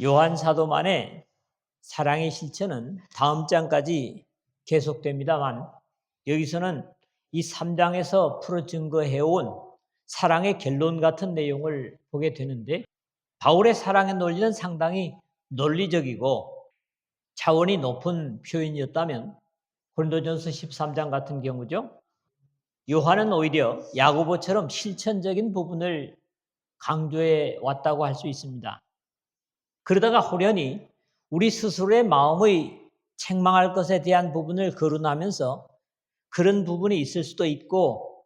요한 사도만의 사랑의 실천은 다음 장까지 계속됩니다만 여기서는 이 3장에서 풀어 증거해온 사랑의 결론 같은 내용을 보게 되는데 바울의 사랑의 논리는 상당히 논리적이고 차원이 높은 표현이었다면 고린도전서 13장 같은 경우죠. 요한은 오히려 야고보처럼 실천적인 부분을 강조해 왔다고 할 수 있습니다. 그러다가 호련히 우리 스스로의 마음의 책망할 것에 대한 부분을 거론하면서 그런 부분이 있을 수도 있고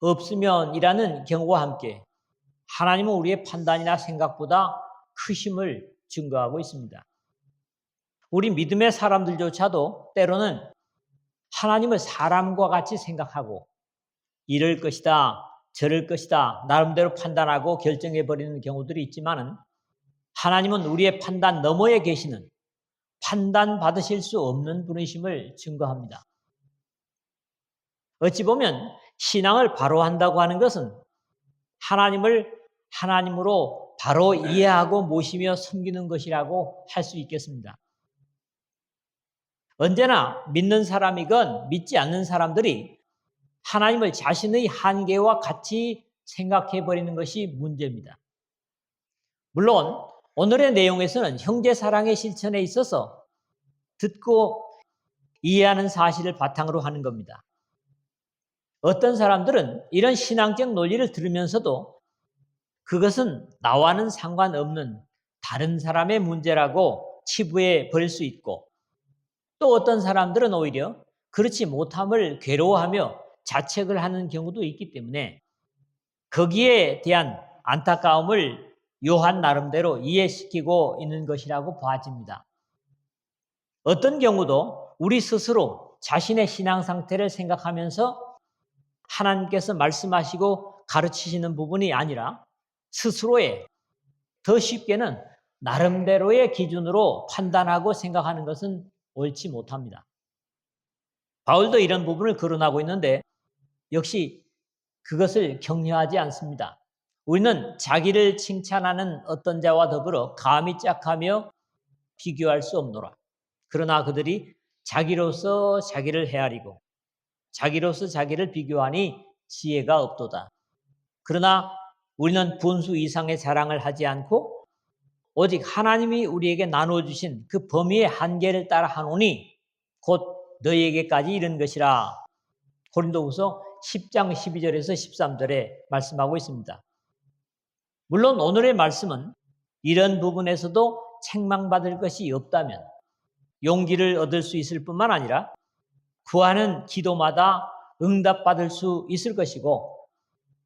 없으면이라는 경고와 함께 하나님은 우리의 판단이나 생각보다 크심을 증거하고 있습니다. 우리 믿음의 사람들조차도 때로는 하나님을 사람과 같이 생각하고 이럴 것이다, 저럴 것이다 나름대로 판단하고 결정해버리는 경우들이 있지만은 하나님은 우리의 판단 너머에 계시는 판단받으실 수 없는 분이심을 증거합니다. 어찌 보면 신앙을 바로 한다고 하는 것은 하나님을 하나님으로 바로 이해하고 모시며 섬기는 것이라고 할 수 있겠습니다. 언제나 믿는 사람이건 믿지 않는 사람들이 하나님을 자신의 한계와 같이 생각해버리는 것이 문제입니다. 물론 오늘의 내용에서는 형제 사랑의 실천에 있어서 듣고 이해하는 사실을 바탕으로 하는 겁니다. 어떤 사람들은 이런 신앙적 논리를 들으면서도 그것은 나와는 상관없는 다른 사람의 문제라고 치부해 버릴 수 있고 또 어떤 사람들은 오히려 그렇지 못함을 괴로워하며 자책을 하는 경우도 있기 때문에 거기에 대한 안타까움을 요한 나름대로 이해시키고 있는 것이라고 봐집니다. 어떤 경우도 우리 스스로 자신의 신앙 상태를 생각하면서 하나님께서 말씀하시고 가르치시는 부분이 아니라 스스로의 더 쉽게는 나름대로의 기준으로 판단하고 생각하는 것은 옳지 못합니다. 바울도 이런 부분을 거론하고 있는데 역시 그것을 격려하지 않습니다. 우리는 자기를 칭찬하는 어떤 자와 더불어 감히 짝하며 비교할 수 없노라. 그러나 그들이 자기로서 자기를 헤아리고 자기로서 자기를 비교하니 지혜가 없도다. 그러나 우리는 분수 이상의 자랑을 하지 않고 오직 하나님이 우리에게 나눠주신 그 범위의 한계를 따라 하노니 곧 너희에게까지 이른 것이라. 고린도후서 10장 12절에서 13절에 말씀하고 있습니다. 물론 오늘의 말씀은 이런 부분에서도 책망받을 것이 없다면 용기를 얻을 수 있을 뿐만 아니라 구하는 기도마다 응답받을 수 있을 것이고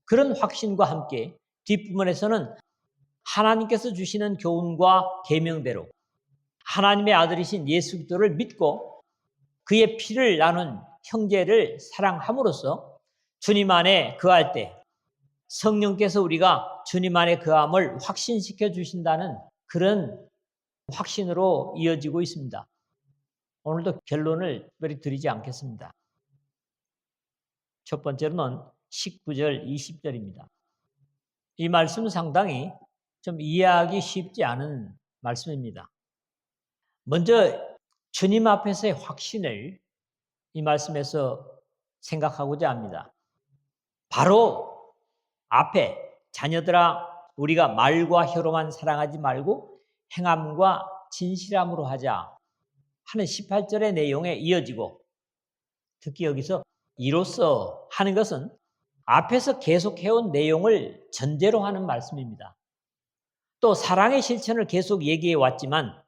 그런 확신과 함께 뒷부분에서는 하나님께서 주시는 교훈과 계명대로 하나님의 아들이신 예수 그리스도를 믿고 그의 피를 나눈 형제를 사랑함으로써 주님 안에 거할 때 성령께서 우리가 주님 안에 거함을 확신시켜 주신다는 그런 확신으로 이어지고 있습니다. 오늘도 결론을 특별히 드리지 않겠습니다. 첫 번째로는 19절, 20절입니다. 이 말씀은 상당히 좀 이해하기 쉽지 않은 말씀입니다. 먼저 주님 앞에서의 확신을 이 말씀에서 생각하고자 합니다. 바로 앞에 자녀들아 우리가 말과 혀로만 사랑하지 말고 행함과 진실함으로 하자 하는 18절의 내용에 이어지고 특히 여기서 이로써 하는 것은 앞에서 계속해온 내용을 전제로 하는 말씀입니다. 또 사랑의 실천을 계속 얘기해 왔지만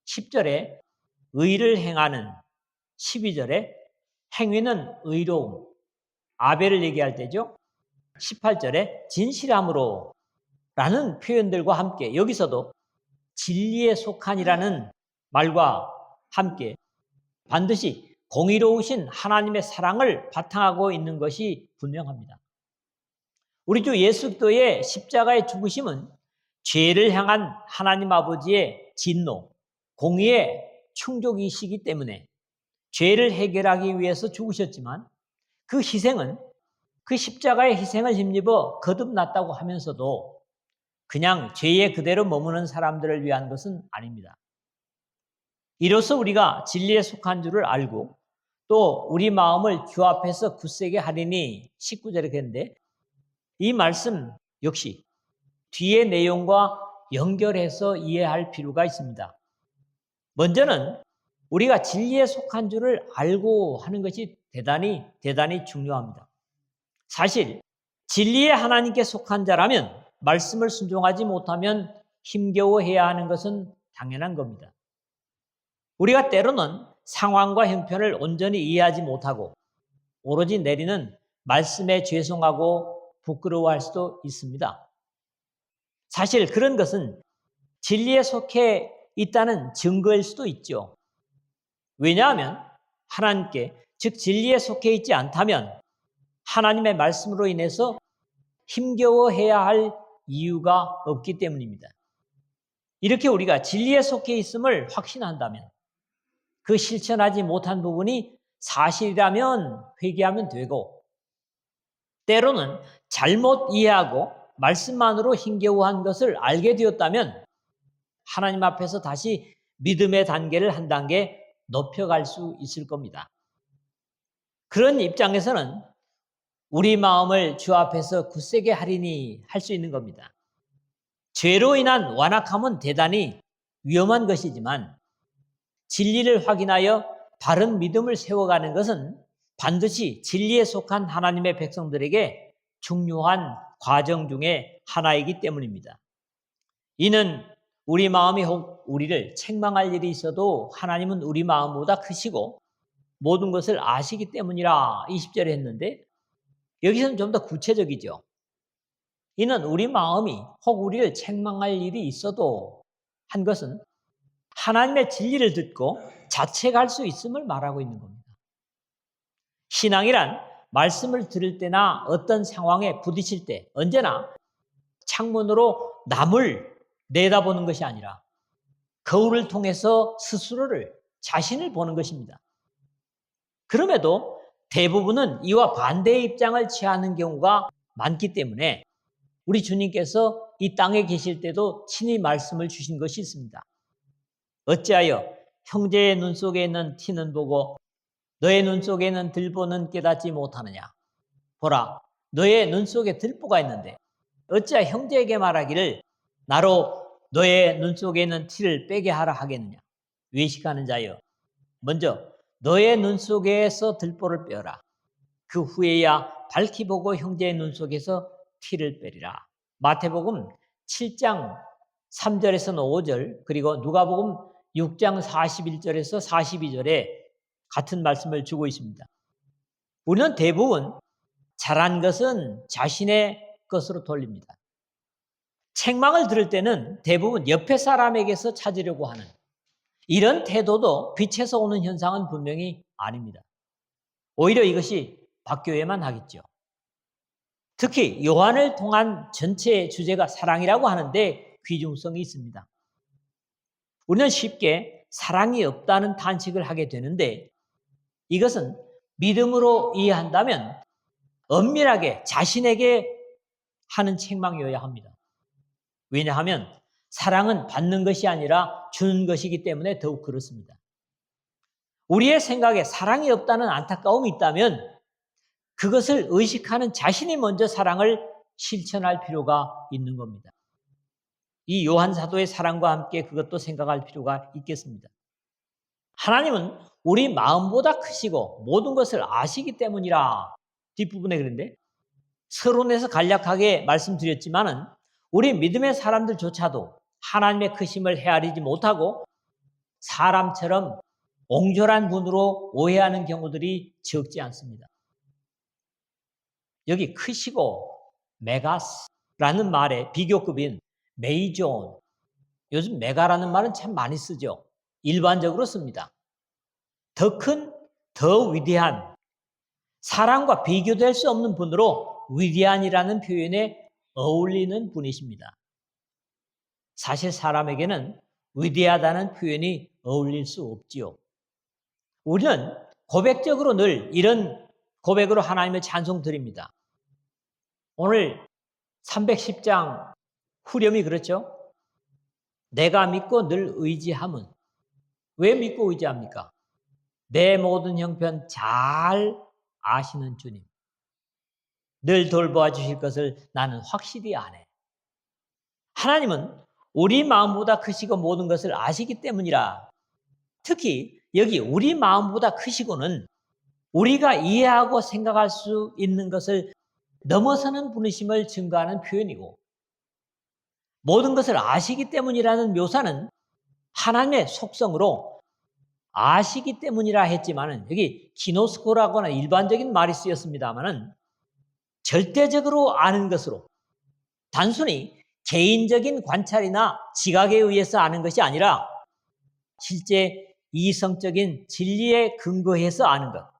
10절에 의를 행하는 12절에 행위는 의로움 아벨을 얘기할 때죠. 18절에 진실함으로 라는 표현들과 함께 여기서도 진리에 속한이라는 말과 함께 반드시 공의로우신 하나님의 사랑을 바탕하고 있는 것이 분명합니다. 우리 주 예수 그리스도의 십자가의 죽으심은 죄를 향한 하나님 아버지의 진노, 공의의 충족이시기 때문에 죄를 해결하기 위해서 죽으셨지만 그 희생은 그 십자가의 희생을 힘입어 거듭났다고 하면서도 그냥 죄에 그대로 머무는 사람들을 위한 것은 아닙니다. 이로써 우리가 진리에 속한 줄을 알고 또 우리 마음을 주 앞에서 굳세게 하리니 19절에 했는데 이 말씀 역시 뒤의 내용과 연결해서 이해할 필요가 있습니다. 먼저는 우리가 진리에 속한 줄을 알고 하는 것이 대단히 중요합니다. 사실 진리의 하나님께 속한 자라면 말씀을 순종하지 못하면 힘겨워해야 하는 것은 당연한 겁니다. 우리가 때로는 상황과 형편을 온전히 이해하지 못하고 오로지 내리는 말씀에 죄송하고 부끄러워할 수도 있습니다. 사실 그런 것은 진리에 속해 있다는 증거일 수도 있죠. 왜냐하면 하나님께, 즉 진리에 속해 있지 않다면 하나님의 말씀으로 인해서 힘겨워해야 할 이유가 없기 때문입니다. 이렇게 우리가 진리에 속해 있음을 확신한다면 그 실천하지 못한 부분이 사실이라면 회개하면 되고 때로는 잘못 이해하고 말씀만으로 힘겨워한 것을 알게 되었다면 하나님 앞에서 다시 믿음의 단계를 한 단계 높여갈 수 있을 겁니다. 그런 입장에서는 우리 마음을 주 앞에서 굳세게 하리니 할 수 있는 겁니다. 죄로 인한 완악함은 대단히 위험한 것이지만 진리를 확인하여 바른 믿음을 세워가는 것은 반드시 진리에 속한 하나님의 백성들에게 중요한 과정 중에 하나이기 때문입니다. 이는 우리 마음이 혹 우리를 책망할 일이 있어도 하나님은 우리 마음보다 크시고 모든 것을 아시기 때문이라 20절에 했는데 여기서는 좀 더 구체적이죠. 이는 우리 마음이 혹 우리를 책망할 일이 있어도 한 것은 하나님의 진리를 듣고 자책할 수 있음을 말하고 있는 겁니다. 신앙이란 말씀을 들을 때나 어떤 상황에 부딪힐 때 언제나 창문으로 남을 내다보는 것이 아니라 거울을 통해서 스스로를, 자신을 보는 것입니다. 그럼에도 대부분은 이와 반대의 입장을 취하는 경우가 많기 때문에 우리 주님께서 이 땅에 계실 때도 친히 말씀을 주신 것이 있습니다. 어찌하여 형제의 눈 속에 있는 티는 보고 너의 눈 속에 있는 들보는 깨닫지 못하느냐. 보라, 너의 눈 속에 들보가 있는데 어찌하여 형제에게 말하기를 나로 너의 눈 속에 있는 티를 빼게 하라 하겠느냐. 외식하는 자여, 먼저 너의 눈 속에서 들보를 빼어라. 그 후에야 밝히 보고 형제의 눈 속에서 티를 빼리라. 마태복음 7장 3절에서 5절 그리고 누가복음 6장 41절에서 42절에 같은 말씀을 주고 있습니다. 우리는 대부분 잘한 것은 자신의 것으로 돌립니다. 책망을 들을 때는 대부분 옆에 사람에게서 찾으려고 하는 이런 태도도 빛에서 오는 현상은 분명히 아닙니다. 오히려 이것이 박교회만 하겠죠. 특히 요한을 통한 전체 주제가 사랑이라고 하는데 귀중성이 있습니다. 우리는 쉽게 사랑이 없다는 탄식을 하게 되는데 이것은 믿음으로 이해한다면 엄밀하게 자신에게 하는 책망이어야 합니다. 왜냐하면 사랑은 받는 것이 아니라 주는 것이기 때문에 더욱 그렇습니다. 우리의 생각에 사랑이 없다는 안타까움이 있다면 그것을 의식하는 자신이 먼저 사랑을 실천할 필요가 있는 겁니다. 이 요한 사도의 사랑과 함께 그것도 생각할 필요가 있겠습니다. 하나님은 우리 마음보다 크시고 모든 것을 아시기 때문이라 뒷부분에 그런데 서론에서 간략하게 말씀드렸지만은 우리 믿음의 사람들조차도 하나님의 크심을 헤아리지 못하고 사람처럼 옹졸한 분으로 오해하는 경우들이 적지 않습니다. 여기 크시고 메가스라는 말의 비교급인 메이존, 요즘 메가라는 말은 참 많이 쓰죠. 일반적으로 씁니다. 더 큰, 더 위대한, 사람과 비교될 수 없는 분으로 위대한이라는 표현에 어울리는 분이십니다. 사실 사람에게는 위대하다는 표현이 어울릴 수 없지요. 우리는 고백적으로 늘 이런 고백으로 하나님을 찬송 드립니다. 오늘 310장 후렴이 그렇죠? 내가 믿고 늘 의지함은, 왜 믿고 의지합니까? 내 모든 형편 잘 아시는 주님. 늘 돌보아 주실 것을 나는 확실히 아네. 하나님은 우리 마음보다 크시고 모든 것을 아시기 때문이라. 특히 여기 우리 마음보다 크시고는 우리가 이해하고 생각할 수 있는 것을 넘어서는 분이심을 증거하는 표현이고, 모든 것을 아시기 때문이라는 묘사는 하나님의 속성으로 아시기 때문이라 했지만은, 여기 기노스코라고 하는 일반적인 말이 쓰였습니다마는 절대적으로 아는 것으로, 단순히 개인적인 관찰이나 지각에 의해서 아는 것이 아니라 실제 이성적인 진리에 근거해서 아는 것,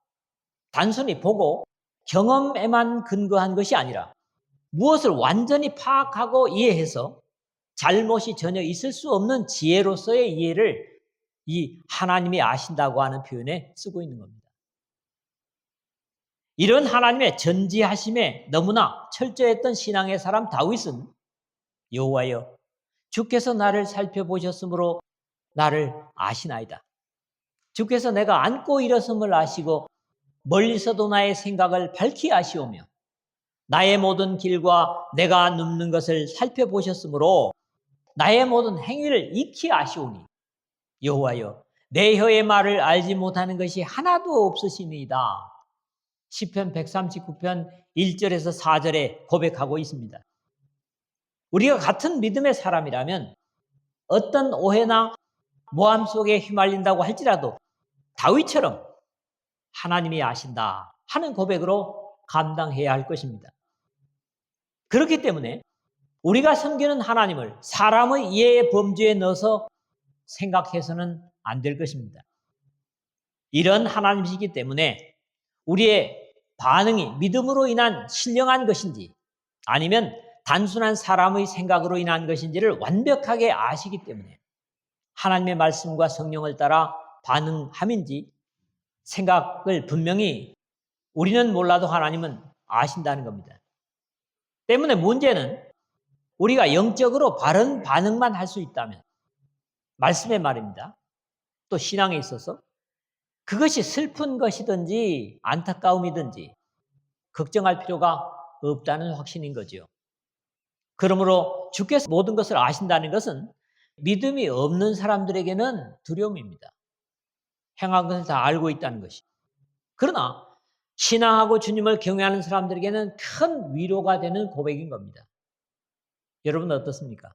단순히 보고 경험에만 근거한 것이 아니라 무엇을 완전히 파악하고 이해해서 잘못이 전혀 있을 수 없는 지혜로서의 이해를 이 하나님이 아신다고 하는 표현에 쓰고 있는 겁니다. 이런 하나님의 전지하심에 너무나 철저했던 신앙의 사람 다윗은 여호와여, 주께서 나를 살펴보셨으므로 나를 아시나이다. 주께서 내가 앉고 일어섬을 아시고 멀리서도 나의 생각을 밝히 아시오며 나의 모든 길과 내가 눕는 것을 살펴보셨으므로 나의 모든 행위를 익히 아시오니 여호와여, 내 혀의 말을 알지 못하는 것이 하나도 없으시니이다. 시편 139편 1절에서 4절에 고백하고 있습니다. 우리가 같은 믿음의 사람이라면 어떤 오해나 모함 속에 휘말린다고 할지라도 다윗처럼 하나님이 아신다 하는 고백으로 감당해야 할 것입니다. 그렇기 때문에 우리가 섬기는 하나님을 사람의 이해의 범주에 넣어서 생각해서는 안 될 것입니다. 이런 하나님이시기 때문에 우리의 반응이 믿음으로 인한 신령한 것인지 아니면 단순한 사람의 생각으로 인한 것인지를 완벽하게 아시기 때문에 하나님의 말씀과 성령을 따라 반응함인지 생각을 분명히 우리는 몰라도 하나님은 아신다는 겁니다. 때문에 문제는 우리가 영적으로 바른 반응만 할 수 있다면, 말씀의 말입니다. 또 신앙에 있어서 그것이 슬픈 것이든지 안타까움이든지 걱정할 필요가 없다는 확신인 거죠. 그러므로 주께서 모든 것을 아신다는 것은 믿음이 없는 사람들에게는 두려움입니다. 행한 것을 다 알고 있다는 것이. 그러나 신앙하고 주님을 경외하는 사람들에게는 큰 위로가 되는 고백인 겁니다. 여러분 어떻습니까?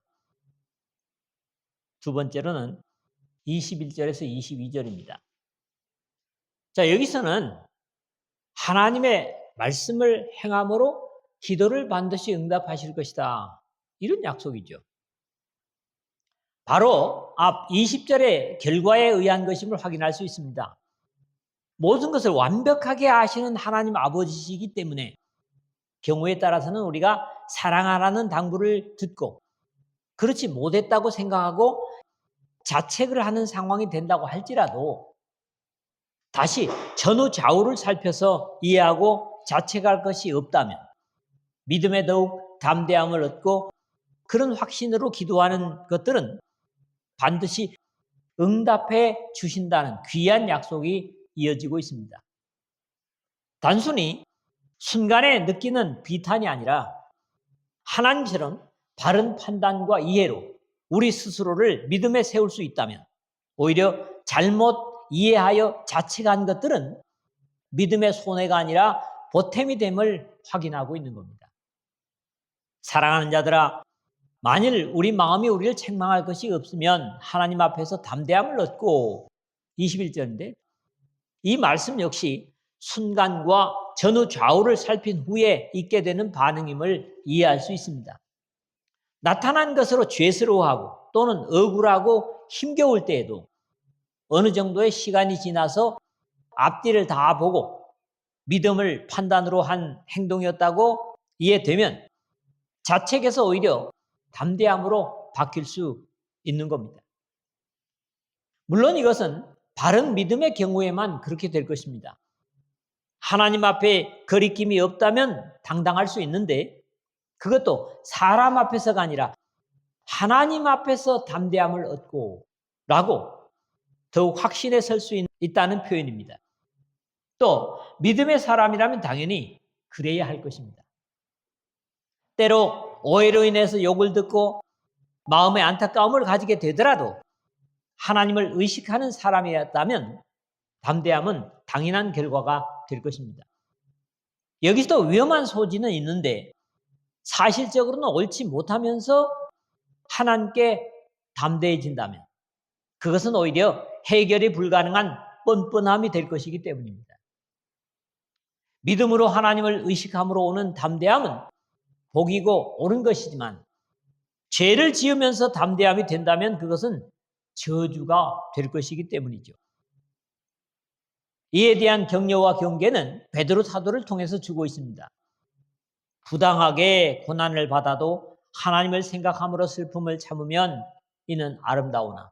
두 번째로는 21절에서 22절입니다. 자, 여기서는 하나님의 말씀을 행함으로 기도를 반드시 응답하실 것이다, 이런 약속이죠. 바로 앞 20절의 결과에 의한 것임을 확인할 수 있습니다. 모든 것을 완벽하게 아시는 하나님 아버지시기 때문에 경우에 따라서는 우리가 사랑하라는 당부를 듣고 그렇지 못했다고 생각하고 자책을 하는 상황이 된다고 할지라도 다시 전후 좌우를 살펴서 이해하고 자책할 것이 없다면 믿음에 더욱 담대함을 얻고 그런 확신으로 기도하는 것들은 반드시 응답해 주신다는 귀한 약속이 이어지고 있습니다. 단순히 순간에 느끼는 비탄이 아니라 하나님처럼 바른 판단과 이해로 우리 스스로를 믿음에 세울 수 있다면 오히려 잘못 이해하여 자책한 것들은 믿음의 손해가 아니라 보탬이 됨을 확인하고 있는 겁니다. 사랑하는 자들아, 만일 우리 마음이 우리를 책망할 것이 없으면 하나님 앞에서 담대함을 얻고, 21절인데 이 말씀 역시 순간과 전후 좌우를 살핀 후에 있게 되는 반응임을 이해할 수 있습니다. 나타난 것으로 죄스러워하고 또는 억울하고 힘겨울 때에도 어느 정도의 시간이 지나서 앞뒤를 다 보고 믿음을 판단으로 한 행동이었다고 이해되면 자책에서 오히려 담대함으로 바뀔 수 있는 겁니다. 물론 이것은 바른 믿음의 경우에만 그렇게 될 것입니다. 하나님 앞에 거리낌이 없다면 당당할 수 있는데 그것도 사람 앞에서가 아니라 하나님 앞에서 담대함을 얻고 라고 더욱 확신에 설 수 있다는 표현입니다. 또 믿음의 사람이라면 당연히 그래야 할 것입니다. 때로 오해로 인해서 욕을 듣고 마음의 안타까움을 가지게 되더라도 하나님을 의식하는 사람이었다면 담대함은 당연한 결과가 될 것입니다. 여기서도 위험한 소지는 있는데 사실적으로는 옳지 못하면서 하나님께 담대해진다면 그것은 오히려 해결이 불가능한 뻔뻔함이 될 것이기 때문입니다. 믿음으로 하나님을 의식함으로 오는 담대함은 복이고 옳은 것이지만 죄를 지으면서 담대함이 된다면 그것은 저주가 될 것이기 때문이죠. 이에 대한 격려와 경계는 베드로 사도를 통해서 주고 있습니다. 부당하게 고난을 받아도 하나님을 생각함으로 슬픔을 참으면 이는 아름다우나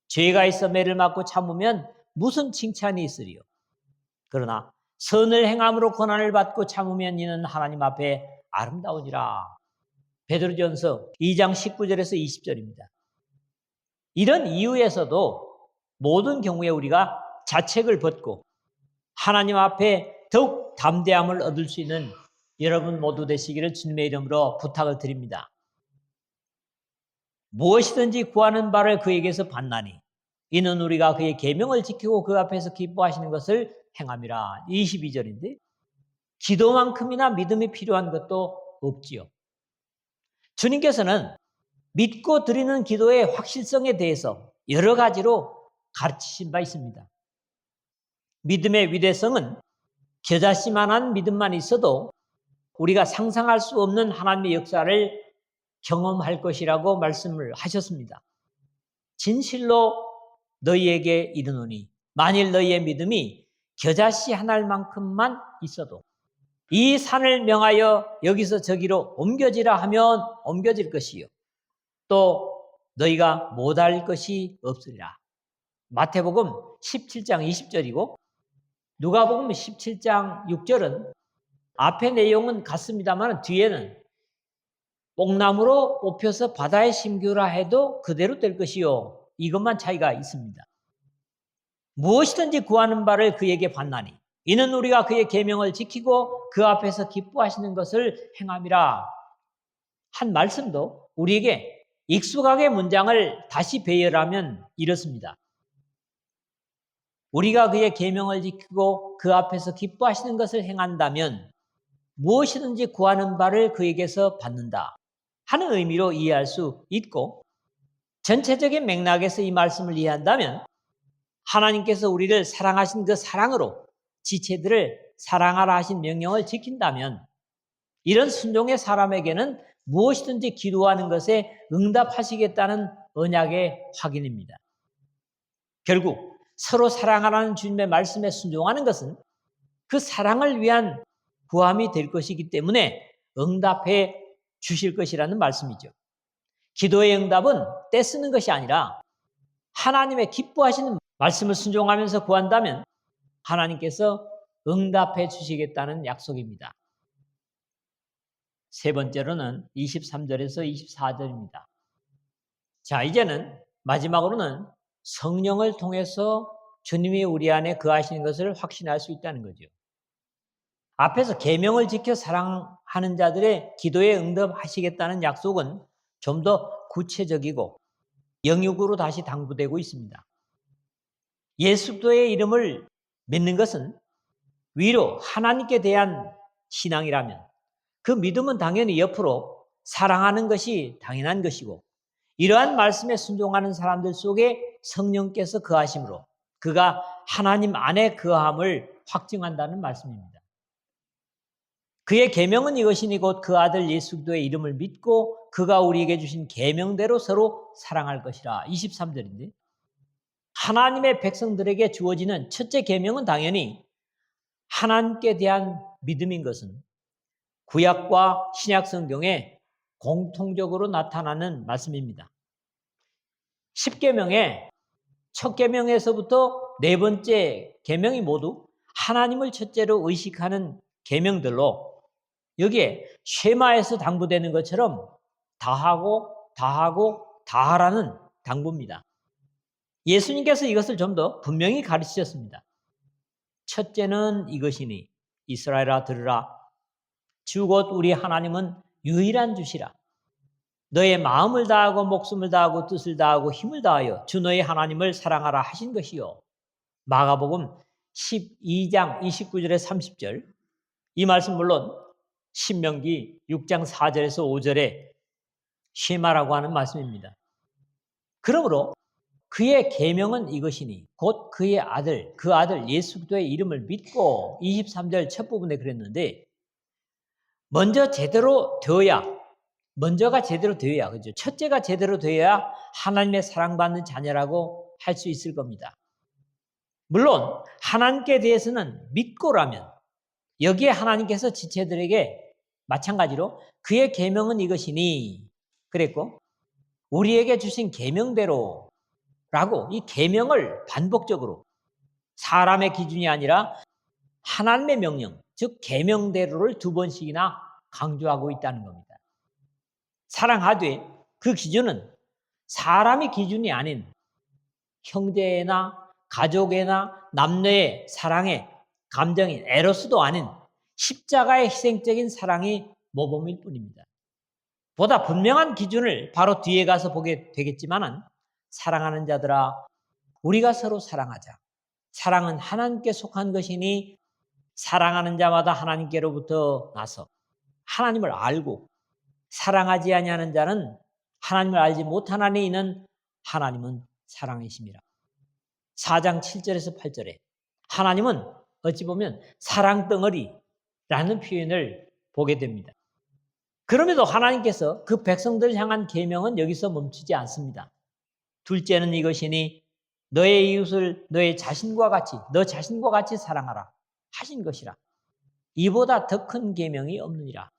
죄가 있어 매를 맞고 참으면 무슨 칭찬이 있으리요. 그러나 선을 행함으로 고난을 받고 참으면 이는 하나님 앞에 아름다우니라. 베드로전서 2장 19절에서 20절입니다. 이런 이유에서도 모든 경우에 우리가 자책을 벗고 하나님 앞에 더욱 담대함을 얻을 수 있는 여러분 모두 되시기를 주님의 이름으로 부탁을 드립니다. 무엇이든지 구하는 바를 그에게서 받나니 이는 우리가 그의 계명을 지키고 그 앞에서 기뻐하시는 것을 행함이라. 22절인데 기도만큼이나 믿음이 필요한 것도 없지요. 주님께서는 믿고 드리는 기도의 확실성에 대해서 여러 가지로 가르치신 바 있습니다. 믿음의 위대성은 겨자씨만한 믿음만 있어도 우리가 상상할 수 없는 하나님의 역사를 경험할 것이라고 말씀을 하셨습니다. 진실로 너희에게 이르노니 만일 너희의 믿음이 겨자씨 한 알만큼만 있어도 이 산을 명하여 여기서 저기로 옮겨지라 하면 옮겨질 것이요 또 너희가 못할 것이 없으리라. 마태복음 17장 20절이고 누가복음 17장 6절은 앞의 내용은 같습니다만 뒤에는 뽕나무로 뽑혀서 바다에 심기라 해도 그대로 될 것이요. 이것만 차이가 있습니다. 무엇이든지 구하는 바를 그에게 받나니 이는 우리가 그의 계명을 지키고 그 앞에서 기뻐하시는 것을 행함이라. 한 말씀도 우리에게 익숙하게 문장을 다시 배열하면 이렇습니다. 우리가 그의 계명을 지키고 그 앞에서 기뻐하시는 것을 행한다면 무엇이든지 구하는 바를 그에게서 받는다 하는 의미로 이해할 수 있고 전체적인 맥락에서 이 말씀을 이해한다면 하나님께서 우리를 사랑하신 그 사랑으로 지체들을 사랑하라 하신 명령을 지킨다면 이런 순종의 사람에게는 무엇이든지 기도하는 것에 응답하시겠다는 언약의 확인입니다. 결국 서로 사랑하라는 주님의 말씀에 순종하는 것은 그 사랑을 위한 구함이 될 것이기 때문에 응답해 주실 것이라는 말씀이죠. 기도의 응답은 떼쓰는 것이 아니라 하나님의 기뻐하시는 말씀을 순종하면서 구한다면 하나님께서 응답해 주시겠다는 약속입니다. 세 번째로는 23절에서 24절입니다. 자, 이제는 마지막으로는 성령을 통해서 주님이 우리 안에 거하시는 것을 확신할 수 있다는 거죠. 앞에서 계명을 지켜 사랑하는 자들의 기도에 응답하시겠다는 약속은 좀 더 구체적이고 영육으로 다시 당부되고 있습니다. 예수 그리스도의 이름을 믿는 것은 위로 하나님께 대한 신앙이라면 그 믿음은 당연히 옆으로 사랑하는 것이 당연한 것이고 이러한 말씀에 순종하는 사람들 속에 성령께서 거하심으로 그가 하나님 안에 거함을 확증한다는 말씀입니다. 그의 계명은 이것이니 곧 그 아들 예수 그리스도의 이름을 믿고 그가 우리에게 주신 계명대로 서로 사랑할 것이라. 23절인데 하나님의 백성들에게 주어지는 첫째 계명은 당연히 하나님께 대한 믿음인 것은 구약과 신약 성경에 공통적으로 나타나는 말씀입니다. 10계명의 첫 계명에서부터 네 번째 계명이 모두 하나님을 첫째로 의식하는 계명들로 여기에 쉐마에서 당부되는 것처럼 다하고 다하고 다하라는 당부입니다. 예수님께서 이것을 좀 더 분명히 가르치셨습니다. 첫째는 이것이니 이스라엘아 들으라. 주 곧 우리 하나님은 유일한 주시라. 너의 마음을 다하고 목숨을 다하고 뜻을 다하고 힘을 다하여 주 너의 하나님을 사랑하라 하신 것이요. 마가복음 12장 29절에 30절. 이 말씀 물론 신명기 6장 4절에서 5절에 쉐마라고 하는 말씀입니다. 그러므로 그의 계명은 이것이니 곧 그의 아들, 그 아들 예수 그리스도의 이름을 믿고 23절 첫 부분에 그랬는데 먼저가 제대로 되어야 그죠? 첫째가 제대로 되어야 하나님의 사랑받는 자녀라고 할 수 있을 겁니다. 물론 하나님께 대해서는 믿고라면 여기에 하나님께서 지체들에게 마찬가지로 그의 계명은 이것이니 그랬고 우리에게 주신 계명대로 라고 이 계명을 반복적으로 사람의 기준이 아니라 하나님의 명령, 즉 계명대로를 2번씩이나 강조하고 있다는 겁니다. 사랑하되 그 기준은 사람의 기준이 아닌 형제나 가족이나 남녀의 사랑의 감정인 에로스도 아닌 십자가의 희생적인 사랑이 모범일 뿐입니다. 보다 분명한 기준을 바로 뒤에 가서 보게 되겠지만은 사랑하는 자들아 우리가 서로 사랑하자. 사랑은 하나님께 속한 것이니 사랑하는 자마다 하나님께로부터 나서 하나님을 알고 사랑하지 아니하는 자는 하나님을 알지 못하나니 이는 하나님은 사랑이심이라. 4장 7절에서 8절에 하나님은 어찌 보면 사랑덩어리라는 표현을 보게 됩니다. 그럼에도 하나님께서 그 백성들을 향한 계명은 여기서 멈추지 않습니다. 둘째는 이것이니 너의 이웃을 너의 자신과 같이 너 자신과 같이 사랑하라 하신 것이라. 이보다 더 큰 계명이 없느니라.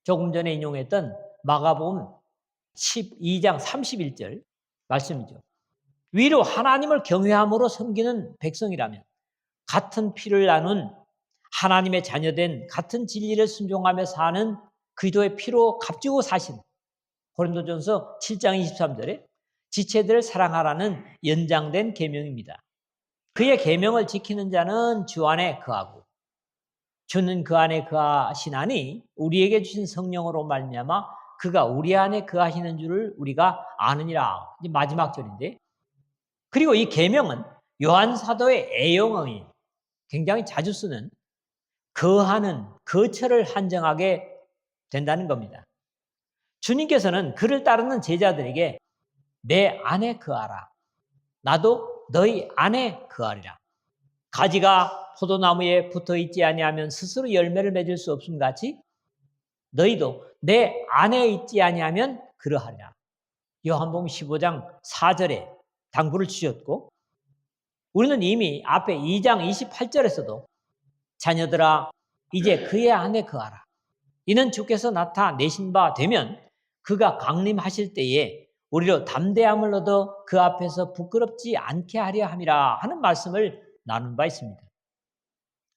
조금 전에 인용했던 마가복음 12장 31절 말씀이죠. 위로 하나님을 경외함으로 섬기는 백성이라면 같은 피를 나눈 하나님의 자녀된 같은 진리를 순종하며 사는 그리스도의 피로 값주고 사신 고린도전서 7장 23절에 지체들을 사랑하라는 연장된 계명입니다. 그의 계명을 지키는 자는 주 안에 거하고 주는 그 안에 거하시나니 우리에게 주신 성령으로 말미암아 그가 우리 안에 거하시는 줄을 우리가 아느니라. 이제 마지막 절인데 그리고 이 계명은 요한 사도의 애용어인 굉장히 자주 쓰는 거하는 거처를 한정하게 된다는 겁니다. 주님께서는 그를 따르는 제자들에게 내 안에 거하라. 나도 너희 안에 거하리라. 가지가 포도나무에 붙어 있지 아니하면 스스로 열매를 맺을 수 없음 같이 너희도 내 안에 있지 아니하면 그러하리라. 요한복음 15장 4절에 당부를 주셨고 우리는 이미 앞에 2장 28절에서도 자녀들아 이제 그의 안에 거하라. 이는 주께서 나타내신 바 되면 그가 강림하실 때에 우리로 담대함을 얻어 그 앞에서 부끄럽지 않게 하려 함이라 하는 말씀을 나눈 바 있습니다.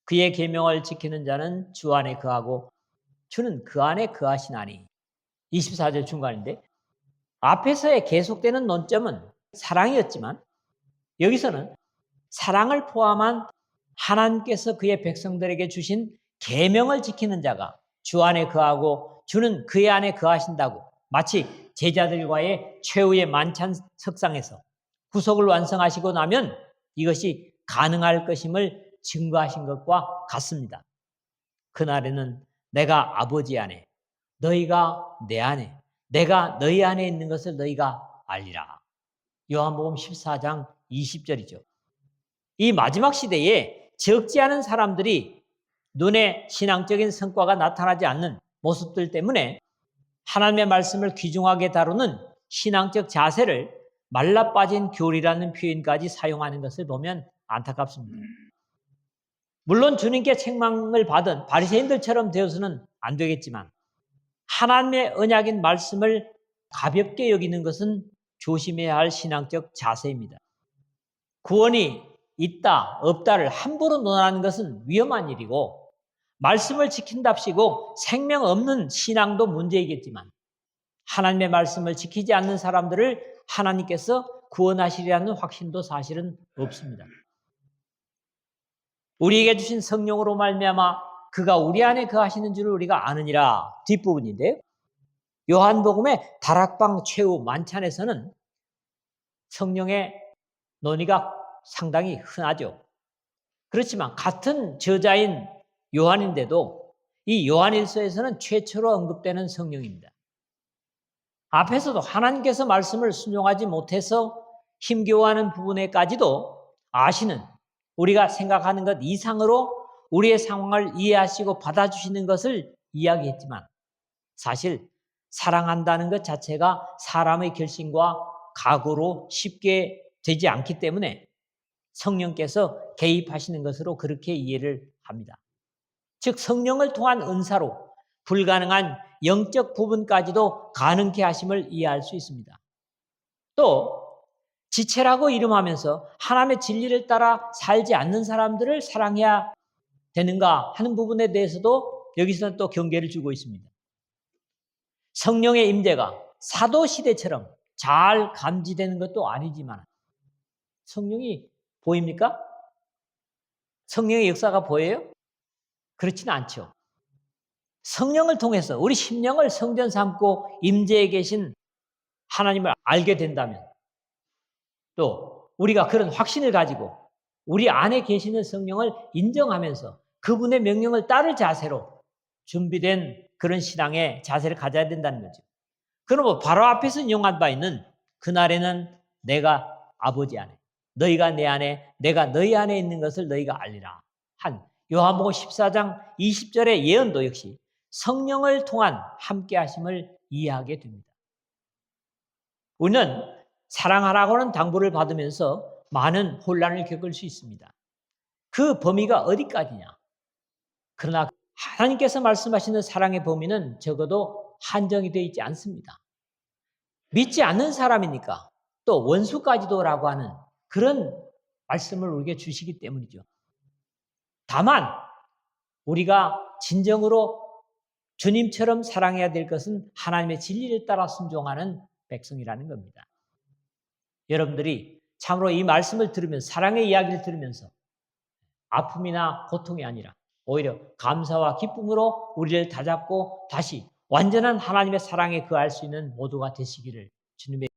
그의 계명을 지키는 자는 주 안에 거하고 주는 그 안에 거하시나니 24절 중간인데 앞에서의 계속되는 논점은 사랑이었지만 여기서는 사랑을 포함한 하나님께서 그의 백성들에게 주신 계명을 지키는 자가 주 안에 거하고 주는 그의 안에 거하신다고 마치 제자들과의 최후의 만찬 석상에서 구속을 완성하시고 나면 이것이 가능할 것임을 증거하신 것과 같습니다. 그날에는 내가 아버지 안에 너희가 내 안에 내가 너희 안에 있는 것을 너희가 알리라. 요한복음 14장 20절이죠. 이 마지막 시대에 적지 않은 사람들이 눈에 신앙적인 성과가 나타나지 않는 모습들 때문에 하나님의 말씀을 귀중하게 다루는 신앙적 자세를 말라빠진 교리라는 표현까지 사용하는 것을 보면 안타깝습니다. 물론 주님께 책망을 받은 바리새인들처럼 되어서는 안 되겠지만 하나님의 언약인 말씀을 가볍게 여기는 것은 조심해야 할 신앙적 자세입니다. 구원이 있다, 없다를 함부로 논하는 것은 위험한 일이고 말씀을 지킨답시고 생명 없는 신앙도 문제이겠지만 하나님의 말씀을 지키지 않는 사람들을 하나님께서 구원하시리라는 확신도 사실은 없습니다. 우리에게 주신 성령으로 말미암아 그가 우리 안에 거하시는 줄을 우리가 아느니라 뒷부분인데요. 요한복음의 다락방 최후 만찬에서는 성령의 논의가 상당히 흔하죠. 그렇지만 같은 저자인 요한인데도 이 요한일서에서는 최초로 언급되는 성령입니다. 앞에서도 하나님께서 말씀을 순종하지 못해서 힘겨워하는 부분에까지도 아시는, 우리가 생각하는 것 이상으로 우리의 상황을 이해하시고 받아주시는 것을 이야기했지만, 사실 사랑한다는 것 자체가 사람의 결심과 각오로 쉽게 되지 않기 때문에 성령께서 개입하시는 것으로 그렇게 이해를 합니다. 즉 성령을 통한 은사로 불가능한 영적 부분까지도 가능케 하심을 이해할 수 있습니다. 또 지체라고 이름하면서 하나님의 진리를 따라 살지 않는 사람들을 사랑해야 되는가 하는 부분에 대해서도 여기서는 또 경계를 주고 있습니다. 성령의 임재가 사도시대처럼 잘 감지되는 것도 아니지만 성령이 보입니까? 성령의 역사가 보여요? 그렇지는 않죠. 성령을 통해서 우리 심령을 성전 삼고 임재해 계신 하나님을 알게 된다면, 또 우리가 그런 확신을 가지고 우리 안에 계시는 성령을 인정하면서 그분의 명령을 따를 자세로 준비된 그런 신앙의 자세를 가져야 된다는 거죠. 그러면 바로 앞에서 인용한 바 있는 그날에는 내가 아버지 안에, 너희가 내 안에, 내가 너희 안에 있는 것을 너희가 알리라 한 요한복음 14장 20절의 예언도 역시 성령을 통한 함께 하심을 이해하게 됩니다. 우리는 사랑하라고는 당부를 받으면서 많은 혼란을 겪을 수 있습니다. 그 범위가 어디까지냐? 그러나 하나님께서 말씀하시는 사랑의 범위는 적어도 한정이 되어 있지 않습니다. 믿지 않는 사람이니까 또 원수까지도라고 하는 그런 말씀을 우리에게 주시기 때문이죠. 다만 우리가 진정으로 주님처럼 사랑해야 될 것은 하나님의 진리를 따라 순종하는 백성이라는 겁니다. 여러분들이 참으로 이 말씀을 들으면서, 사랑의 이야기를 들으면서 아픔이나 고통이 아니라 오히려 감사와 기쁨으로 우리를 다잡고 다시 완전한 하나님의 사랑에 거할 수 있는 모두가 되시기를 주님의